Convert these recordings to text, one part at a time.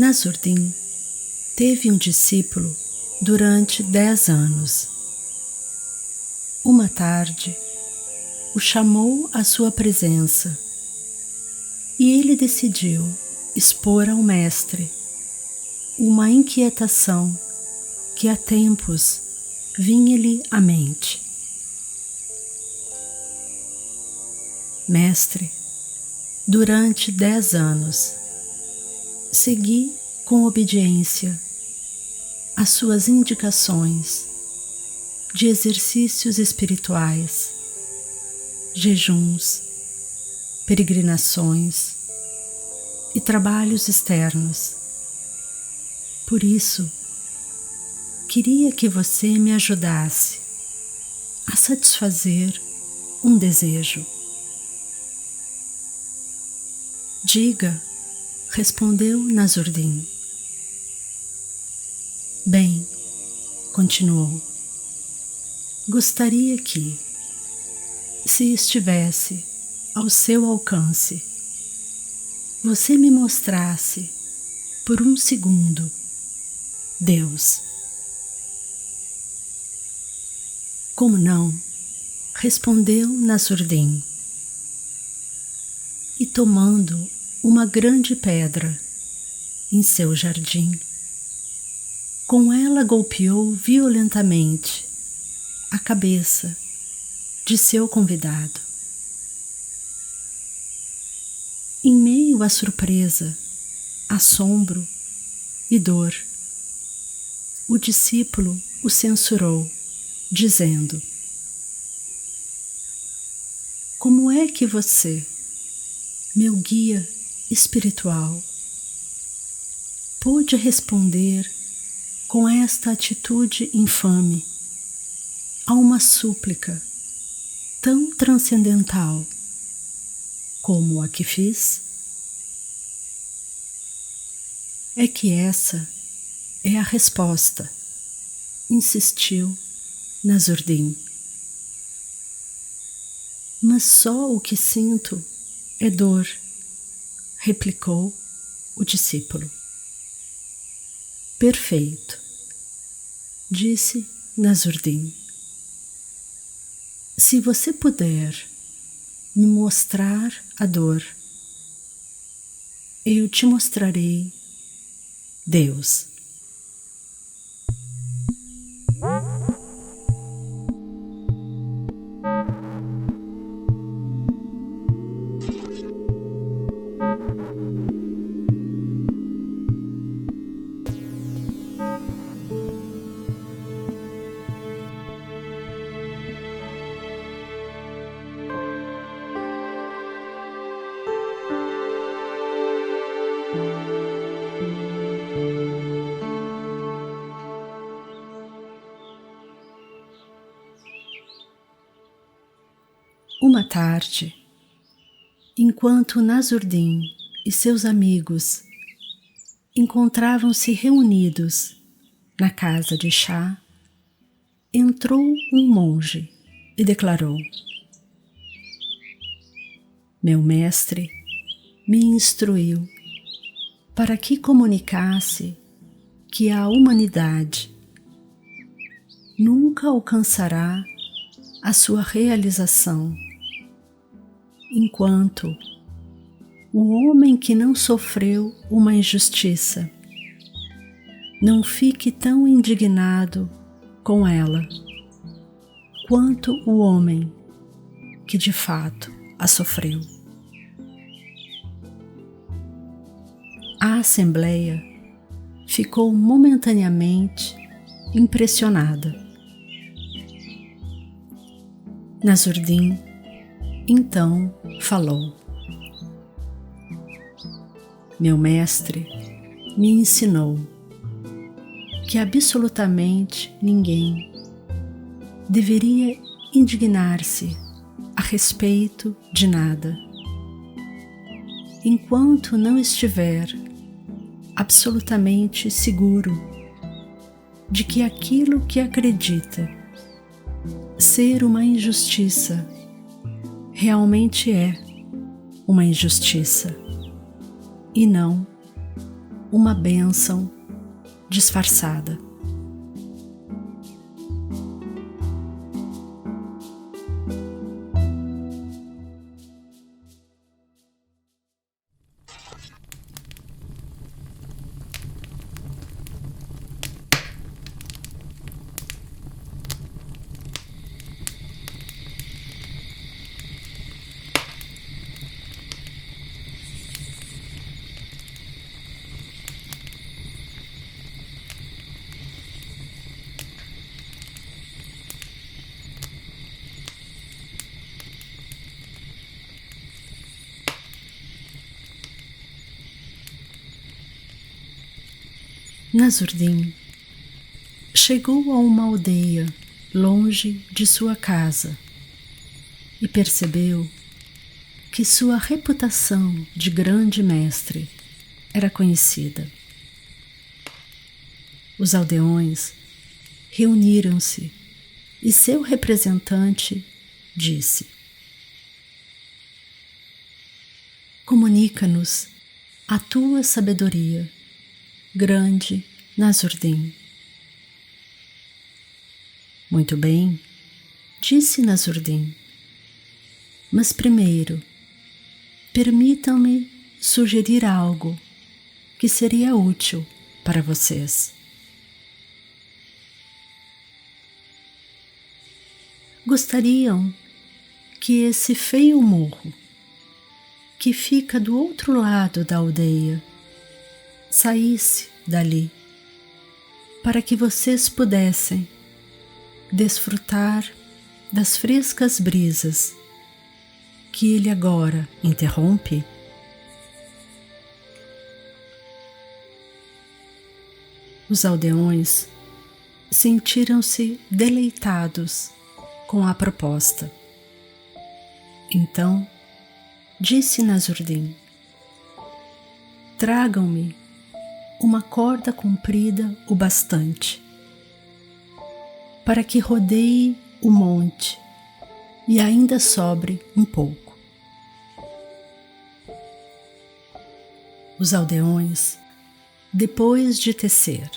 Nasruddin teve um discípulo durante 10 anos. Uma tarde, o chamou à sua presença e ele decidiu expor ao mestre uma inquietação que há tempos vinha-lhe à mente. Mestre, durante 10 anos, segui com obediência as suas indicações de exercícios espirituais, jejuns, peregrinações e trabalhos externos. Por isso, queria que você me ajudasse a satisfazer um desejo. Diga, respondeu Nasruddin. Bem, continuou, gostaria que, se estivesse ao seu alcance, você me mostrasse por um segundo Deus. Como não? Respondeu Nasruddin. E tomando uma grande pedra em seu jardim, com ela golpeou violentamente a cabeça de seu convidado. Em meio à surpresa, assombro e dor, o discípulo o censurou, dizendo: Como é que você, meu guia espiritual, pôde responder com esta atitude infame a uma súplica tão transcendental como a que fiz? É que essa é a resposta, insistiu Nasruddin. Mas só o que sinto é dor, replicou o discípulo. Perfeito, disse Nasruddin. Se você puder me mostrar a dor, eu te mostrarei Deus. Uma tarde, enquanto Nasruddin e seus amigos encontravam-se reunidos na casa de chá, entrou um monge e declarou: Meu mestre me instruiu para que comunicasse que a humanidade nunca alcançará a sua realização enquanto o homem que não sofreu uma injustiça não fique tão indignado com ela quanto o homem que de fato a sofreu. A assembleia ficou momentaneamente impressionada. Nasruddin então falou: Meu mestre me ensinou que absolutamente ninguém deveria indignar-se a respeito de nada, enquanto não estiver absolutamente seguro de que aquilo que acredita ser uma injustiça realmente é uma injustiça e não uma bênção disfarçada. Nasruddin chegou a uma aldeia longe de sua casa e percebeu que sua reputação de grande mestre era conhecida. Os aldeões reuniram-se e seu representante disse: "Comunica-nos a tua sabedoria, grande Nasruddin." "Muito bem", disse Nasruddin, "mas primeiro, permitam-me sugerir algo que seria útil para vocês." "Gostariam que esse feio morro, que fica do outro lado da aldeia, saísse dali, para que vocês pudessem desfrutar das frescas brisas que ele agora interrompe?" Os aldeões sentiram-se deleitados com a proposta. Então disse Nasruddin: "Tragam-me uma corda comprida o bastante, para que rodeie o monte e ainda sobre um pouco." Os aldeões, depois de tecer,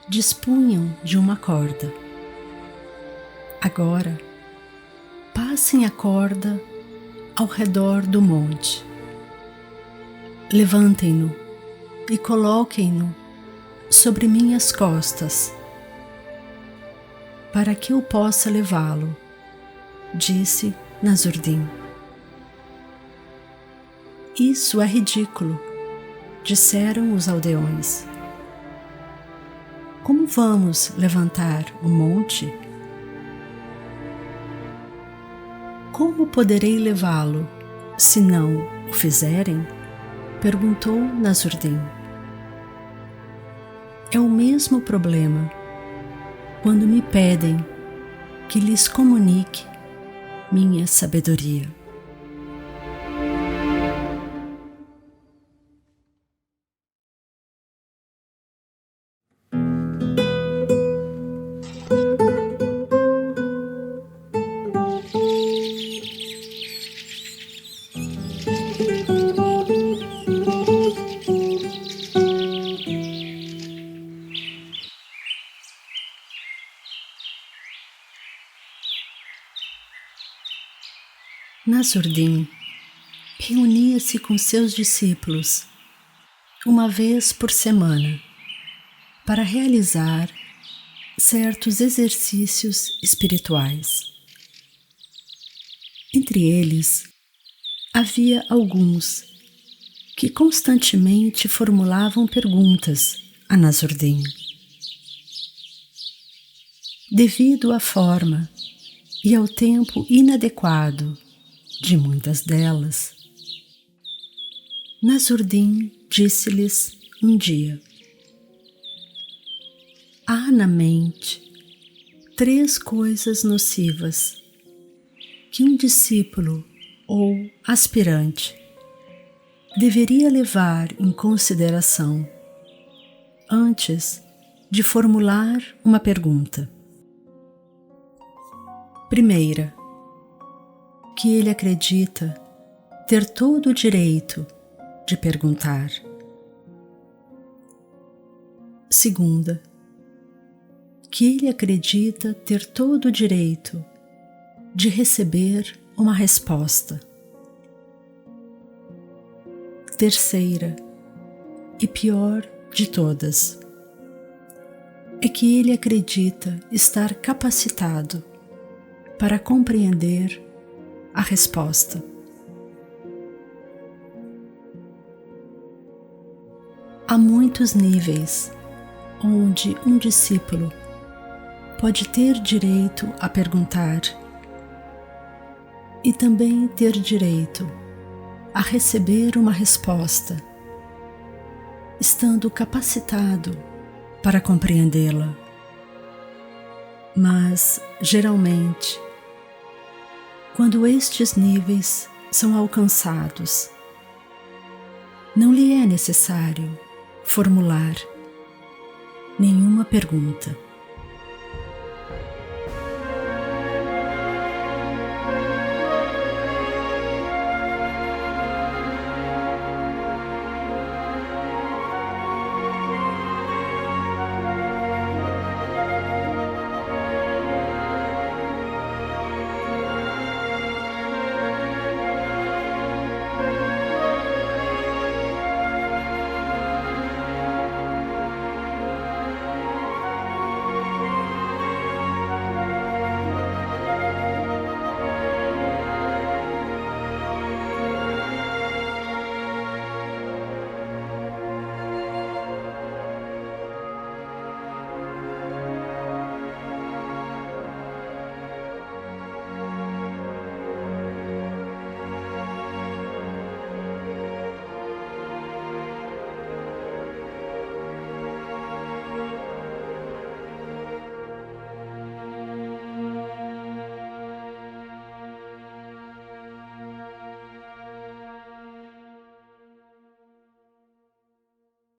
dispunham de uma corda. "Agora, passem a corda ao redor do monte. Levantem-no e coloquem-no sobre minhas costas, para que eu possa levá-lo", disse Nasruddin. "Isso é ridículo", disseram os aldeões. "Como vamos levantar o monte?" "Como poderei levá-lo se não o fizerem?" perguntou Nasruddin. "É o mesmo problema quando me pedem que lhes comunique minha sabedoria." Nasruddin reunia-se com seus discípulos uma vez por semana para realizar certos exercícios espirituais. Entre eles, havia alguns que constantemente formulavam perguntas a Nasruddin. Devido à forma e ao tempo inadequado de muitas delas, Nasruddin disse-lhes um dia: "Há na mente 3 coisas nocivas que um discípulo ou aspirante deveria levar em consideração antes de formular uma pergunta. Primeira, que ele acredita ter todo o direito de perguntar. Segunda, que ele acredita ter todo o direito de receber uma resposta. Terceira, e pior de todas, é que ele acredita estar capacitado para compreender a resposta. Há muitos níveis onde um discípulo pode ter direito a perguntar e também ter direito a receber uma resposta, estando capacitado para compreendê-la. Mas, geralmente, quando estes níveis são alcançados, não lhe é necessário formular nenhuma pergunta.